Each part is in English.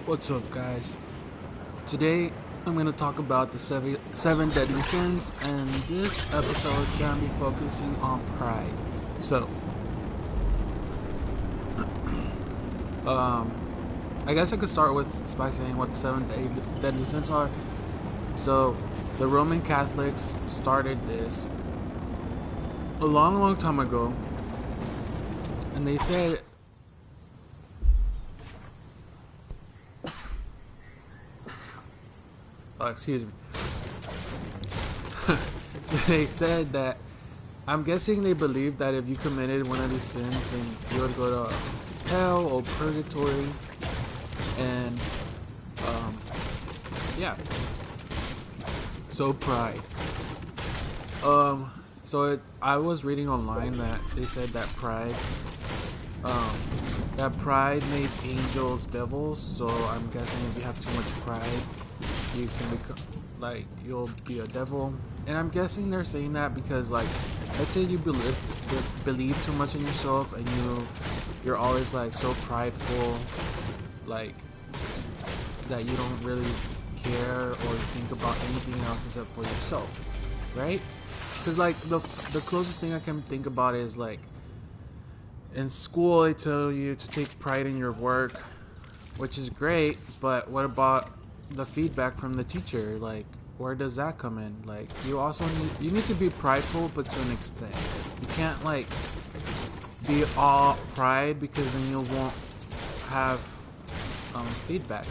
What's up, guys? Today I'm going to talk about the seven deadly sins, and this episode is going to be focusing on pride. So, um, I guess I could start with by saying what the seven deadly sins are. So, the Roman Catholics started this a long, long time ago, and they said excuse me. They said that I'm guessing they believed that if you committed one of these sins, then you would go to hell or purgatory, and yeah. So pride. I was reading online that they said that um, pride made angels devils. So I'm guessing if you have too much pride, you can become you'll be a devil. And I'm guessing they're saying that because, like, let's say you believe too much in yourself, and you're always like so prideful, like that you don't really care or think about anything else except for yourself, right? Because like the closest thing I can think about is like in school they tell you to take pride in your work, which is great, but what about the feedback from the teacher? Like, where does that come in? Like, you need to be prideful, but to an extent. You can't like be all pride, because then you won't have feedback.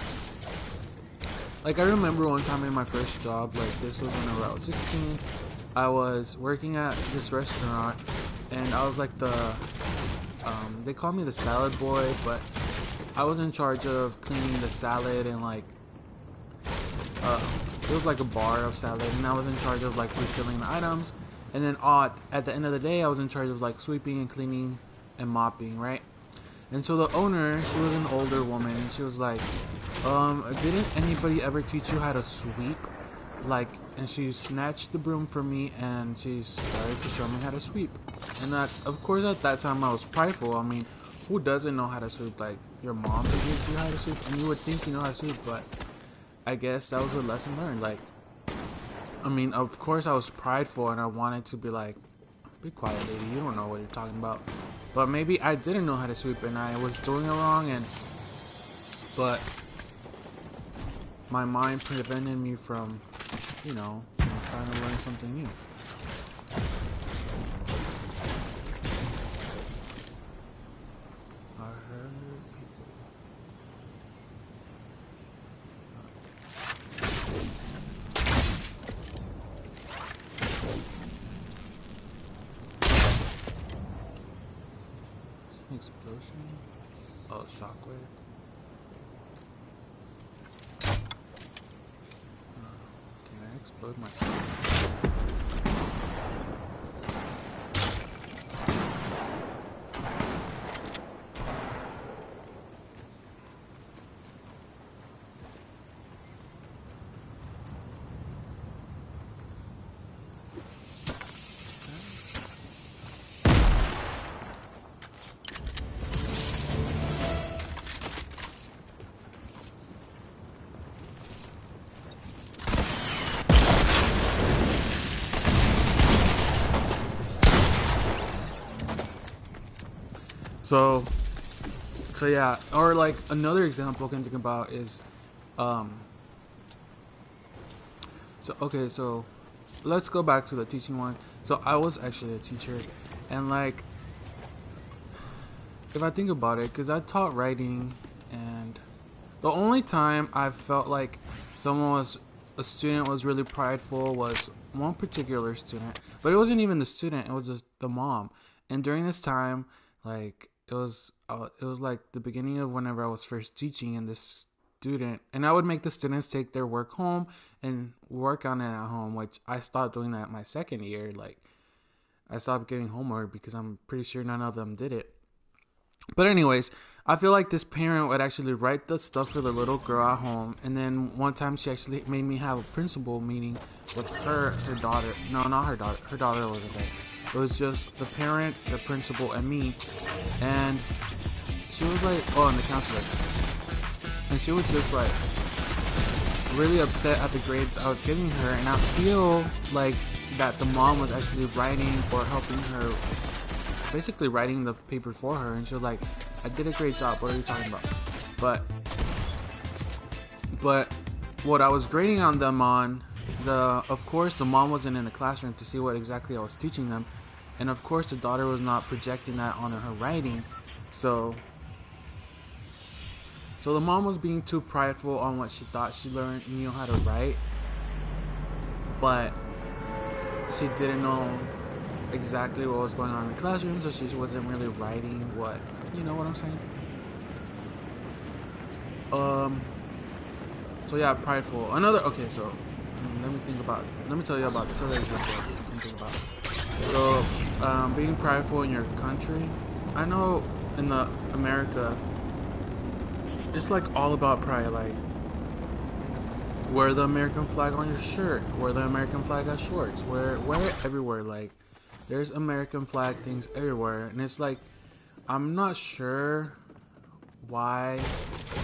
Like, I remember one time in my first job, like this was whenever I was 16, I was working at this restaurant, and I was like they called me the salad boy, but I was in charge of cleaning the salad, and like it was like a bar of salad, and I was in charge of like refilling the items, and then at the end of the day I was in charge of like sweeping and cleaning and mopping, right? And so the owner, she was an older woman, and she was like, didn't anybody ever teach you how to sweep? Like, and she snatched the broom from me, and she started to show me how to sweep. And that, of course, at that time I was prideful. I mean, who doesn't know how to sweep? Like, your mom teaches you how to sweep, and you would think you know how to sweep, but I guess that was a lesson learned. Like, I mean, of course I was prideful, and I wanted to be like, be quiet, lady, you don't know what you're talking about. But maybe I didn't know how to sweep, and I was doing it wrong, but my mind prevented me from, trying to learn something new. I heard people. An explosion? Oh, shockwave. Can I explode myself? So yeah, or like another example I can think about is, so let's go back to the teaching one. So I was actually a teacher, and like, if I think about it, because I taught writing, and the only time I felt like a student was really prideful was one particular student, but it wasn't even the student, it was just the mom. And during this time, like, it was like the beginning of whenever I was first teaching, and this student, and I would make the students take their work home and work on it at home, which I stopped doing that my second year. Like, I stopped giving homework because I'm pretty sure none of them did it. But anyways, I feel like this parent would actually write the stuff for the little girl at home, and then one time she actually made me have a principal meeting with her daughter. No, not her daughter. Her daughter wasn't there. It was just the parent, the principal, and me. And she was like, oh, and the counselor. and she was just like really upset at the grades I was giving her, and I feel like that the mom was actually writing or helping her, basically writing the paper for her, and she was like, I did a great job, what are you talking about? But what I was grading on them on, of course the mom wasn't in the classroom to see what exactly I was teaching them, and of course the daughter was not projecting that on her writing, so the mom was being too prideful on what she thought she knew how to write, but she didn't know exactly what was going on in the classroom, so she wasn't really writing what, you know what I'm saying? So yeah, prideful. So let me tell you about this other example I'm thinking about. So, being prideful in your country. I know in America, it's like all about pride. Like, wear the American flag on your shirt, wear the American flag as shorts, wear it everywhere. Like, there's American flag things everywhere, and it's like, I'm not sure why,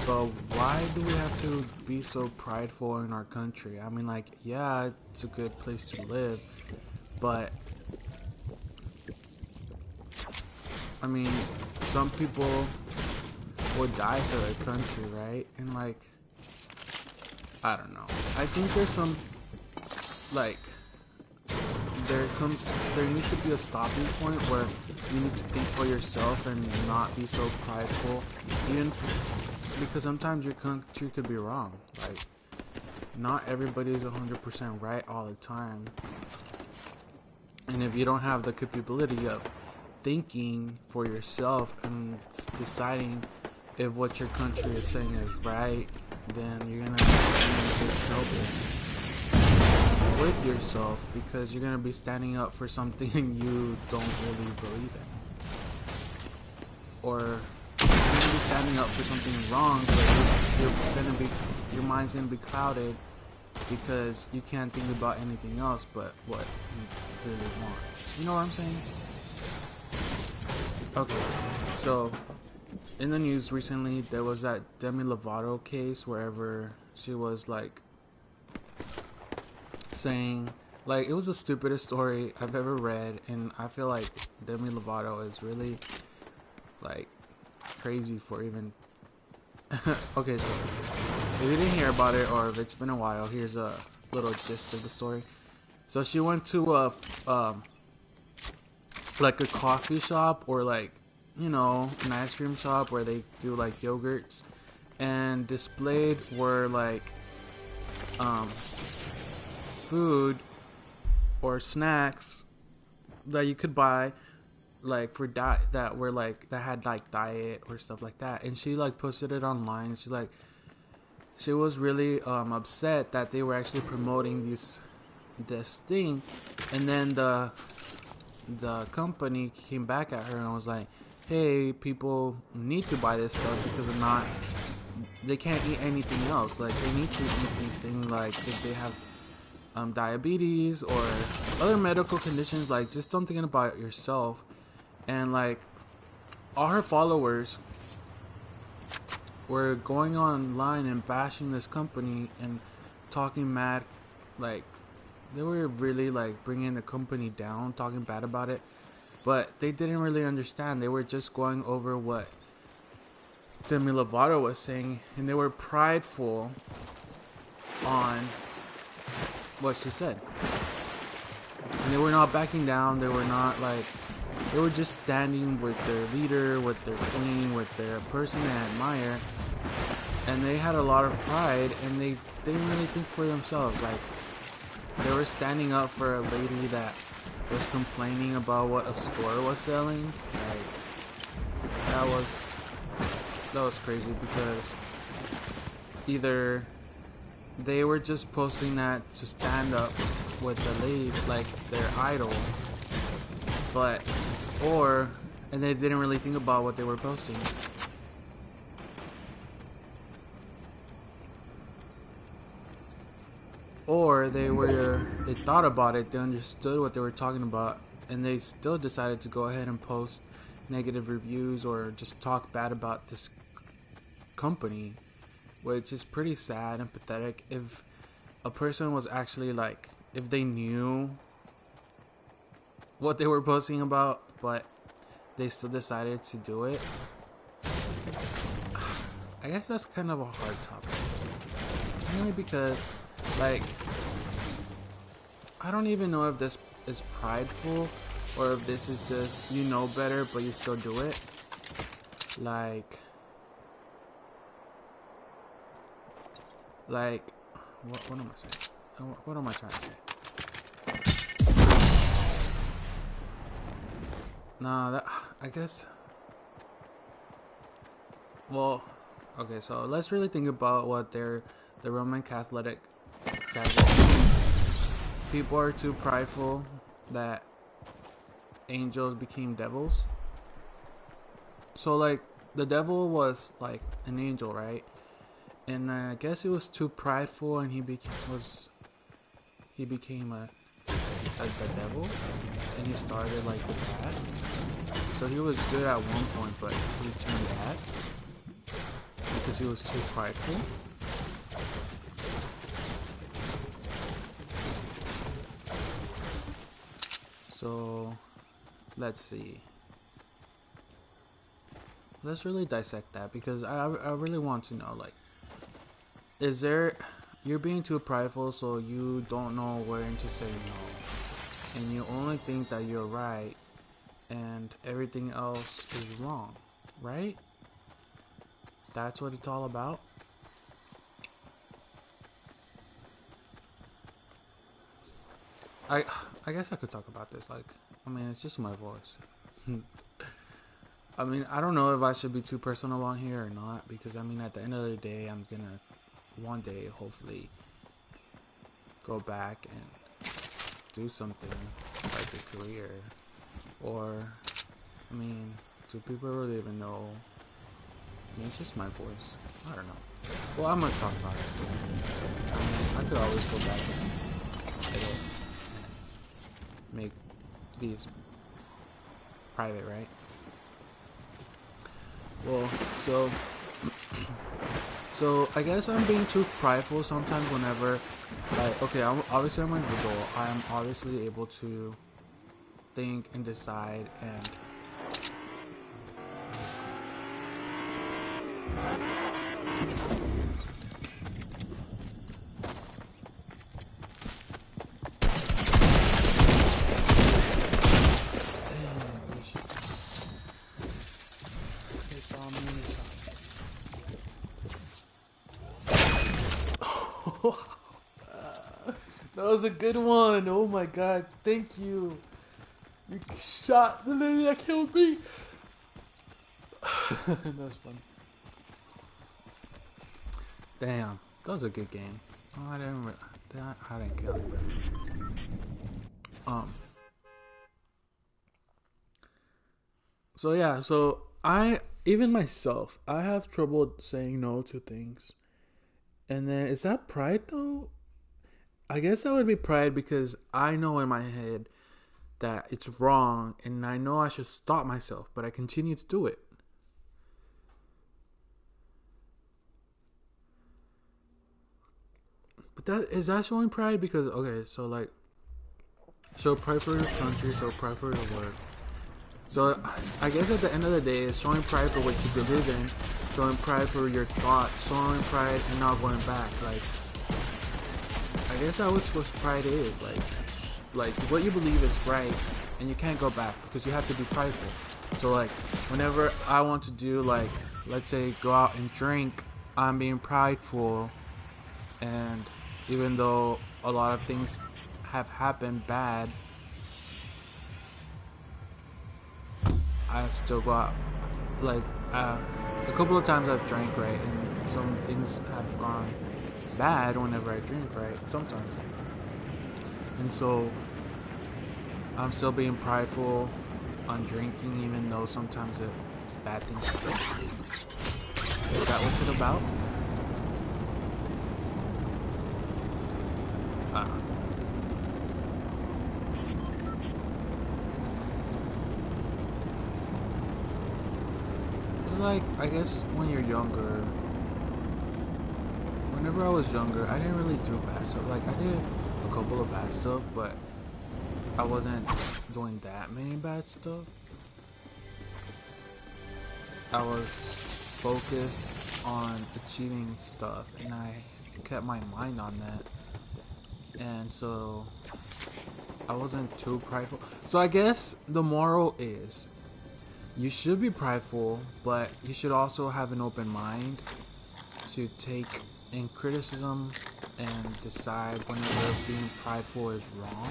but why do we have to be so prideful in our country? I mean, like, yeah, it's a good place to live, but I mean, some people would die for their country, right? And like, I don't know. I think there's some, like, there needs to be a stopping point where you need to think for yourself and not be so prideful, even because sometimes your country could be wrong. Like, not everybody is 100% right all the time, and if you don't have the capability of thinking for yourself and deciding if what your country is saying is right, then you're gonna get trouble with yourself, because you're gonna be standing up for something you don't really believe in, or you're gonna be standing up for something wrong, but your mind's gonna be clouded because you can't think about anything else but what you really want. You know what I'm saying? Okay, so in the news recently, there was that Demi Lovato case wherever she was like saying, like, it was the stupidest story I've ever read, and I feel like Demi Lovato is really like crazy for even okay, so if you didn't hear about it, or if it's been a while, here's a little gist of the story. So she went to like a coffee shop, or like, you know, an ice cream shop where they do like yogurts, and displayed were like food or snacks that you could buy, like for that were like that had like diet or stuff like that, and she like posted it online. She's like, she was really upset that they were actually promoting this thing, and then the company came back at her and was like, hey, people need to buy this stuff because if not, they can't eat anything else. Like, they need to eat these things, like if they have diabetes or other medical conditions. Like, just don't think about yourself. And like, all her followers were going online and bashing this company and talking mad, like they were really like bringing the company down, talking bad about it, but they didn't really understand. They were just going over what Demi Lovato was saying, and they were prideful on what she said, and they were not backing down. They were not like, they were just standing with their leader, with their queen, with their person they admire, and they had a lot of pride, and they didn't really think for themselves. Like, they were standing up for a lady that was complaining about what a store was selling. Like, that was crazy, because either they were just posting that to stand up with the lady, like their idol, and they didn't really think about what they were posting. Or they thought about it, they understood what they were talking about, and they still decided to go ahead and post negative reviews or just talk bad about this company. which is pretty sad and pathetic. If a person was actually like, if they knew what they were posting about, but they still decided to do it. I guess that's kind of a hard topic. Mainly because, like, I don't even know if this is prideful or if this is just you know better but you still do it. Like, what am I saying? What am I trying to say? Nah, that, I guess. Well, okay, so let's really think about what the Roman Catholic people are too prideful that angels became devils. So like the devil was like an angel, right? And I guess he was too prideful, and he became a devil, and he started like the bad. So he was good at one point, but he turned bad because he was too prideful. So let's see. Let's really dissect that, because I really want to know, like, is there, you're being too prideful so you don't know when to say no, and you only think that you're right and everything else is wrong, right? That's what it's all about. I guess I could talk about this. Like, I mean, it's just my voice. I mean, I don't know if I should be too personal on here or not, because I mean, at the end of the day, I'm gonna one day hopefully go back and do something like a career. Or, I mean, do people really even know? I mean, it's just my voice. I don't know. Well, I'm gonna talk about it. I mean, I could always go back and edit and make these private, right? Well, so I guess I'm being too prideful sometimes whenever, like, okay, obviously I'm an adult. I'm obviously able to think and decide and that was a good one. Oh my god, thank you. You shot the lady that killed me. That was fun. Damn, that was a good game. Oh, I didn't kill him. So yeah, so even myself, I have trouble saying no to things. And then, is that pride though? I guess that would be pride, because I know in my head that it's wrong and I know I should stop myself, but I continue to do it. But that showing pride? Because, okay, so like, show pride for your country, show pride for your work. So I guess at the end of the day, it's showing pride for what you believe in, showing pride for your thoughts, showing pride and not going back. Like, I guess that's what pride is. Like what you believe is right, and you can't go back because you have to be prideful. So like, whenever I want to do, like, let's say go out and drink, I'm being prideful, and even though a lot of things have happened bad, I still go out. Like, a couple of times I've drank, right, and some things have gone bad whenever I drink, right, sometimes. And so I'm still being prideful on drinking, even though sometimes it's bad things happen. Is that what it's about? It's like, I guess when you're younger, whenever I was younger, I didn't really do bad stuff. Like, I did a couple of bad stuff, but I wasn't doing that many bad stuff. I was focused on achieving stuff, and I kept my mind on that. And so I wasn't too prideful. So I guess the moral is you should be prideful, but you should also have an open mind to take in criticism and decide when you're being prideful is wrong.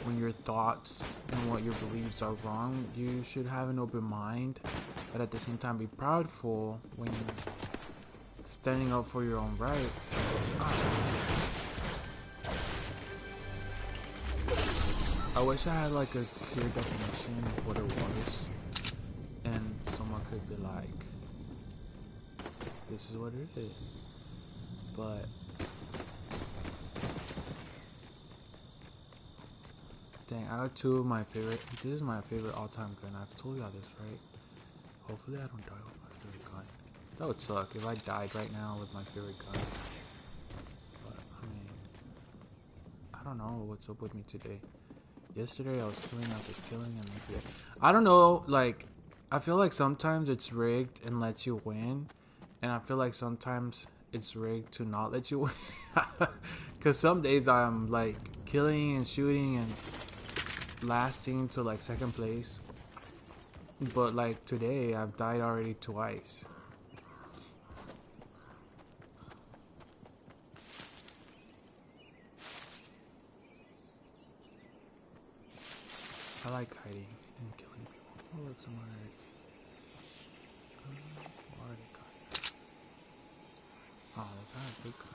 When your thoughts and what your beliefs are wrong, you should have an open mind, but at the same time be proudful when you're standing up for your own rights. I wish I had like a clear definition of what it was, and someone could be like, this is what it is. But dang, I got two of my favorite. This is my favorite all-time gun. I've told y'all this, right? Hopefully I don't die with my favorite gun. That would suck if I died right now with my favorite gun. But I mean, I don't know what's up with me today. Yesterday I was killing after killing, and today I don't know. Like, I feel like sometimes it's rigged and lets you win, and I feel like sometimes it's rigged to not let you win. Cause some days I'm like killing and shooting and lasting to like second place, but like today I've died already twice. I like hiding and killing people. Oh, look, someone already. Already got. Oh, they got a big gun.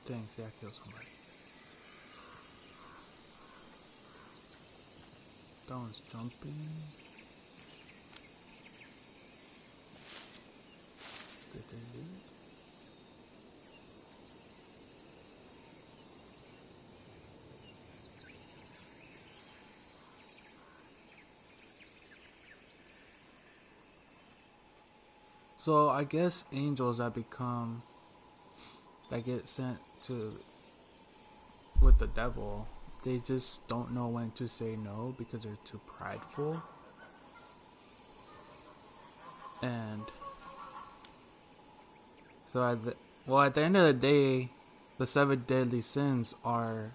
Dang, see, I killed somebody. That one's jumping. Did they leave? So I guess angels that get sent to with the devil, they just don't know when to say no because they're too prideful. And so at the end of the day, the 7 deadly sins are,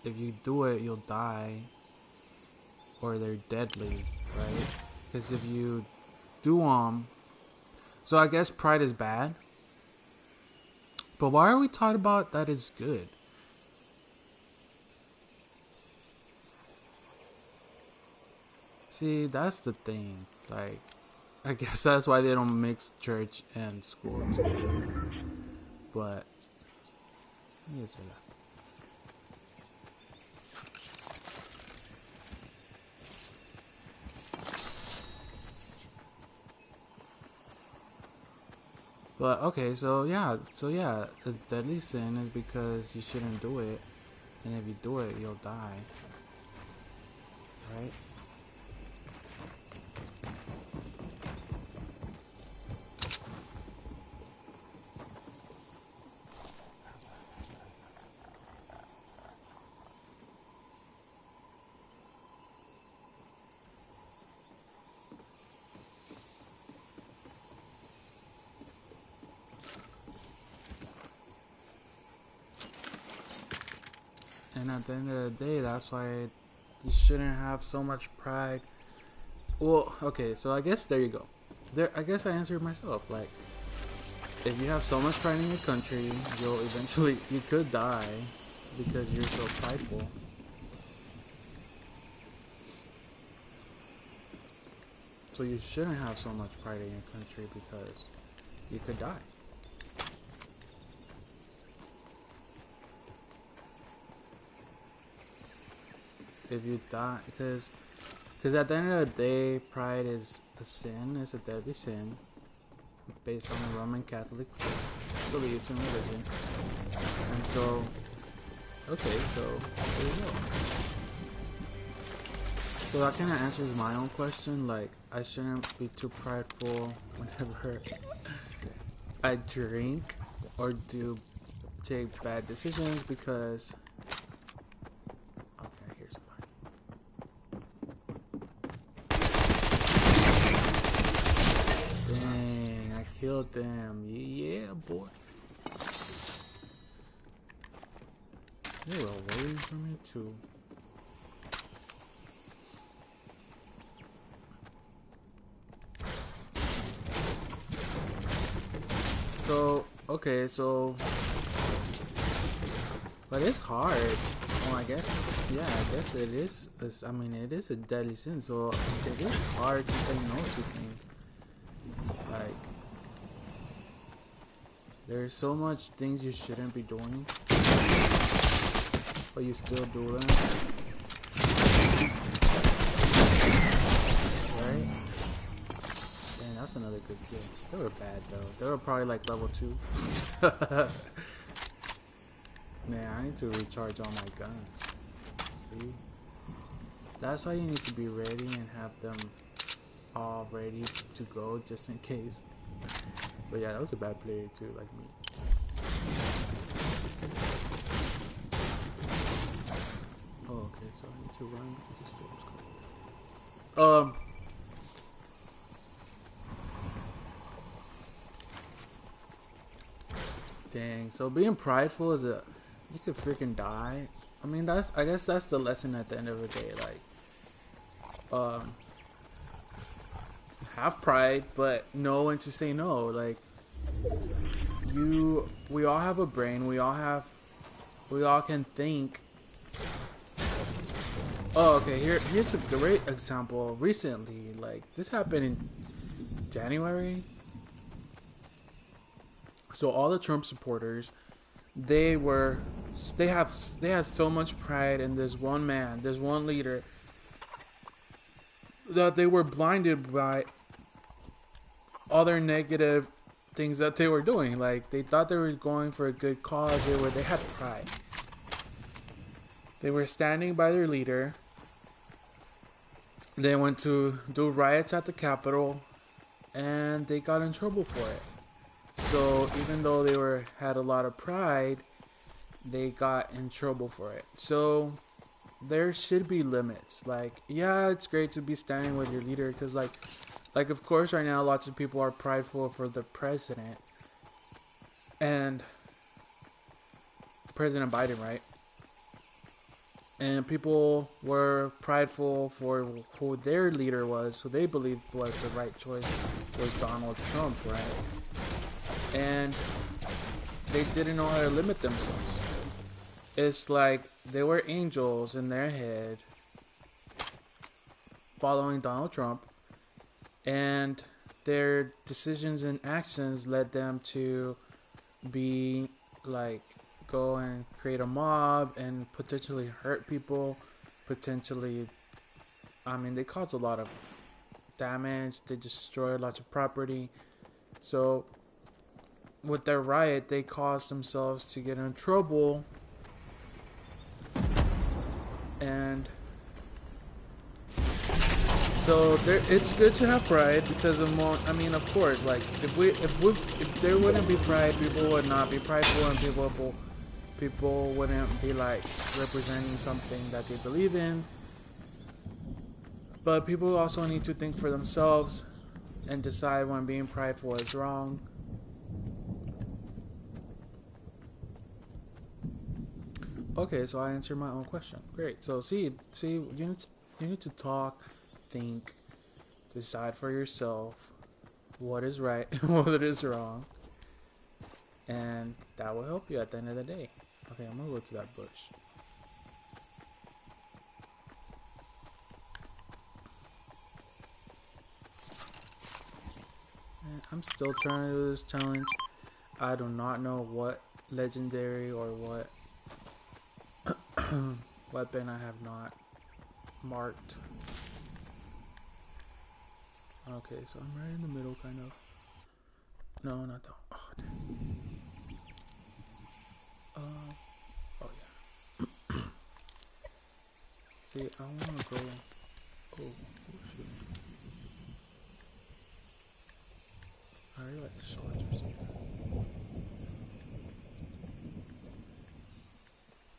if you do it, you'll die, or they're deadly, right? Because if you do them, so I guess pride is bad. But why are we taught about that is good? See, that's the thing. Like, I guess that's why they don't mix church and school together. But, but okay, so yeah, the deadly sin is because you shouldn't do it, and if you do it, you'll die, right? And at the end of the day, that's why you shouldn't have so much pride. Well, okay, so I guess there you go. I guess I answered myself. Like, if you have so much pride in your country, you could die because you're so prideful. So you shouldn't have so much pride in your country because you could die. if you die, because at the end of the day, pride is a sin. It's a deadly sin based on the Roman Catholic beliefs and religion. And so, okay, so there you go. So that kind of answers my own question. Like, I shouldn't be too prideful whenever I drink or do take bad decisions, because okay, here's somebody. Dang, I killed them. Yeah, boy. They were waiting for me too. So, okay, so, but it's hard. Well, I guess, yeah, I guess it is. I mean, it is a deadly sin, so it is hard to say no to things. Like, there's so much things you shouldn't be doing, but you still do them. Right? Dang, that's another good kill. They were bad though. They were probably like level 2. Man, I need to recharge all my guns. See? That's why you need to be ready and have them all ready to go just in case. But yeah, that was a bad player too, like me. Oh, okay, so I need to run because the storm's coming. Dang, so being prideful is you could freaking die. I mean, I guess that's the lesson at the end of the day. Like, have pride, but know when to say no. Like, we all have a brain. We all can think. Oh, okay. Here's a great example. Recently, like this happened in January. So all the Trump supporters, they had so much pride in this one man, this one leader, that they were blinded by other negative things that they were doing. Like, they thought they were going for a good cause. They had pride. They were standing by their leader. They went to do riots at the Capitol, and they got in trouble for it. So even though they had a lot of pride, they got in trouble for it. So there should be limits. Like, yeah, it's great to be standing with your leader, because like of course right now lots of people are prideful for the president and President Biden, right? And people were prideful for who their leader was, who they believed was the right choice, was Donald Trump, right? And they didn't know how to limit themselves. It's like they were angels in their head following Donald Trump, and their decisions and actions led them to be like, go and create a mob and potentially hurt people, potentially, I mean, they caused a lot of damage, they destroyed lots of property. So with their riot, they caused themselves to get in trouble. And so it's good to have pride, because I mean, of course, like if there wouldn't be pride, people would not be prideful, and people wouldn't be like representing something that they believe in. But people also need to think for themselves and decide when being prideful is wrong. Okay, so I answered my own question. Great. So see, you need to talk, think, decide for yourself what is right and what is wrong, and that will help you at the end of the day. Okay, I'm gonna go to that bush. And I'm still trying to do this challenge. I do not know what legendary or what weapon I have not marked. Okay, so I'm right in the middle, kind of. No, not that. Oh, dang. Oh yeah. See, I wanna go. Oh shoot. I already like shorts or something.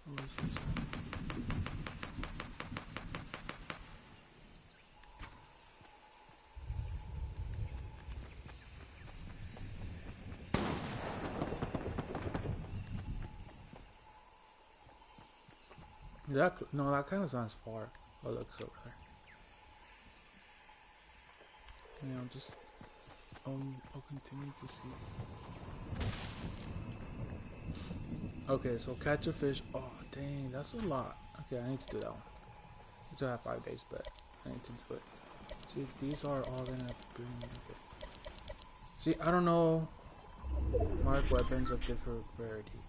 Oh, it's just... no, that kind of sounds far. Oh, look, it's over there. Yeah, I'll continue to see. Okay, so catch a fish. Oh, dang, that's a lot. Okay, I need to do that one. I still have 5 days, but I need to do it. See, these are all gonna have to bring me. Okay. See, I don't know. Mark weapons of different rarity.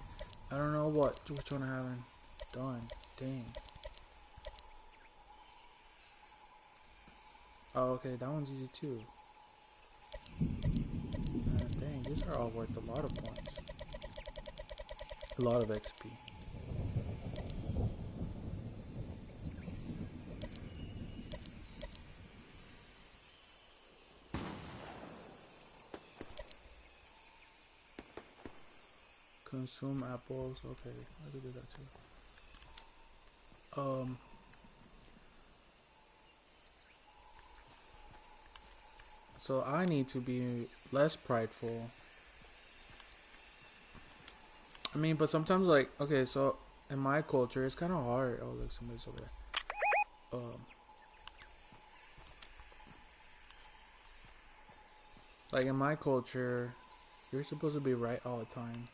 I don't know which one I haven't done. Dang. Oh, okay, that one's easy too. Dang, these are all worth a lot of points. A lot of XP. Consume apples. Okay, I could do that too. So I need to be less prideful. I mean, but sometimes, like, okay, so in my culture, it's kind of hard. Oh, look, somebody's over there. Like in my culture, you're supposed to be right all the time.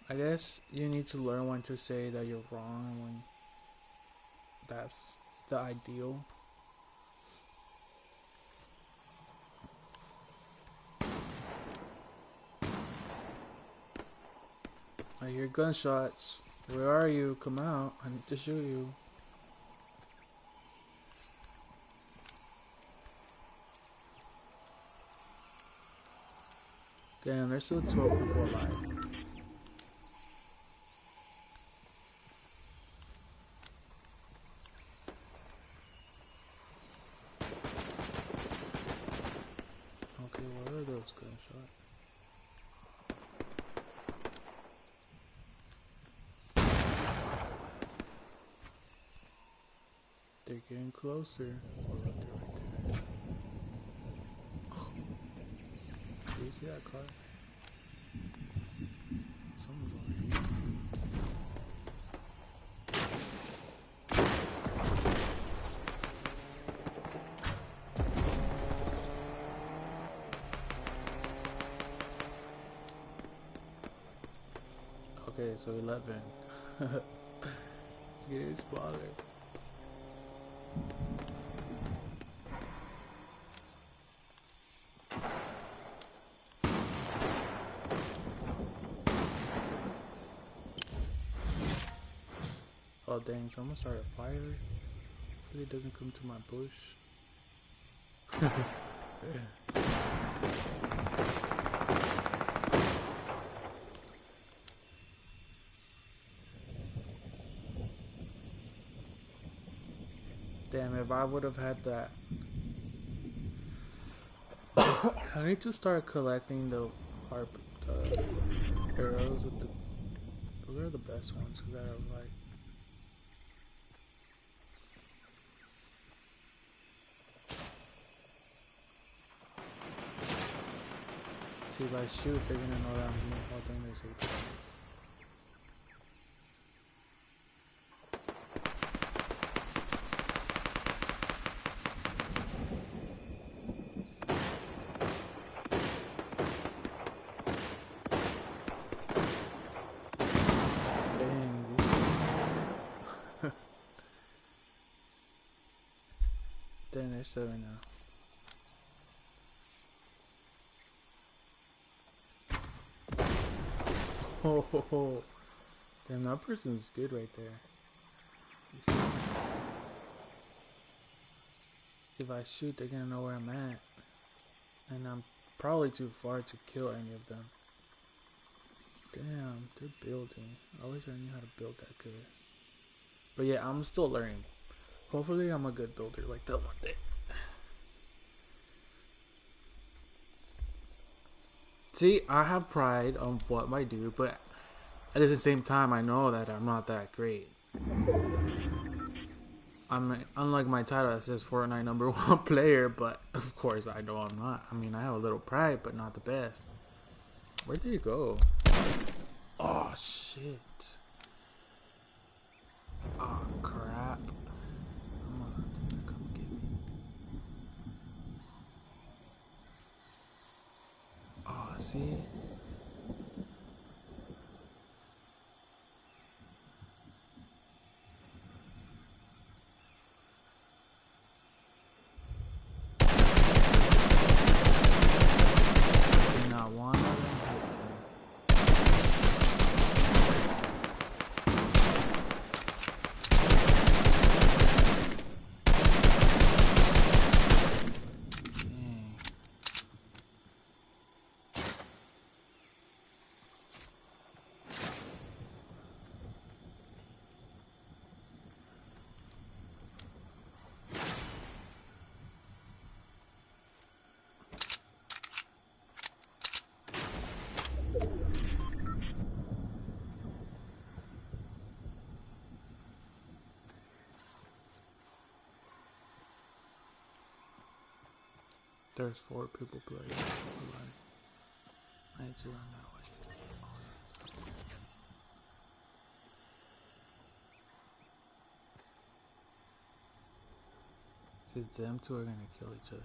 I guess you need to learn when to say that you're wrong and when that's the ideal. I hear gunshots. Where are you? Come out. I need to shoot you. Damn, there's still 12 people alive. Okay, what are those gunshots? They're getting closer. Oh, look, they're right there. Oh. Do you see that car? Someone's over here. Okay, so 11. It's getting smaller. Oh dang, so I'm gonna start a fire. Hopefully it doesn't come to my bush. Damn, if I would have had that. I need to start collecting the arrows with the. Those are the best ones because I have like. See, if I shoot, they're gonna know that I'm here. Oh, dang, there's 8. Then there's 7 now. Oh, ho, ho. Damn, that person's good right there. if I shoot, they're gonna know where I'm at. And I'm probably too far to kill any of them. Damn, they're building. I wish I knew how to build that good. But yeah, I'm still learning. Hopefully I'm a good builder like that one day. See, I have pride on what I do, but at the same time, I know that I'm not that great. I'm unlike my title that says Fortnite #1 player, but of course I know I'm not. I mean, I have a little pride, but not the best. Where'd they go? Oh shit! Oh crap! Come on, come get me! Oh, see? Not one of them hit Dang. There's 4 people playing. I need to run that way. See, them two are gonna kill each other.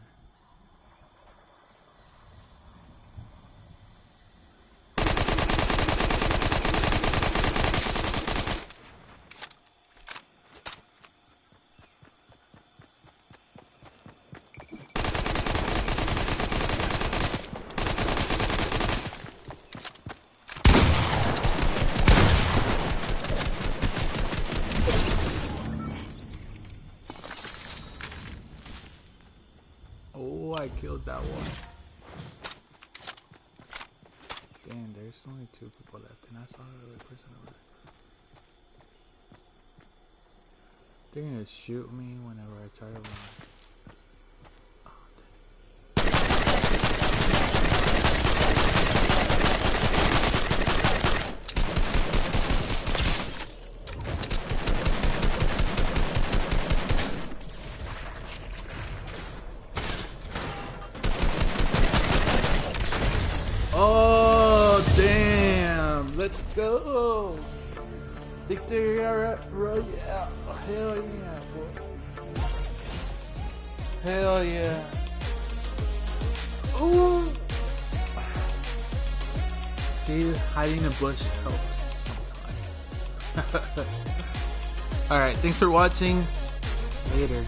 Oh, I killed that one. Damn, there's only 2 people left, and I saw the other person over there. They're gonna shoot me whenever I try to run. Oh, damn. Let's go. Victory Royale. Hell yeah, boy. Hell yeah. Ooh. See, hiding in a bush helps sometimes. Alright, thanks for watching. Later.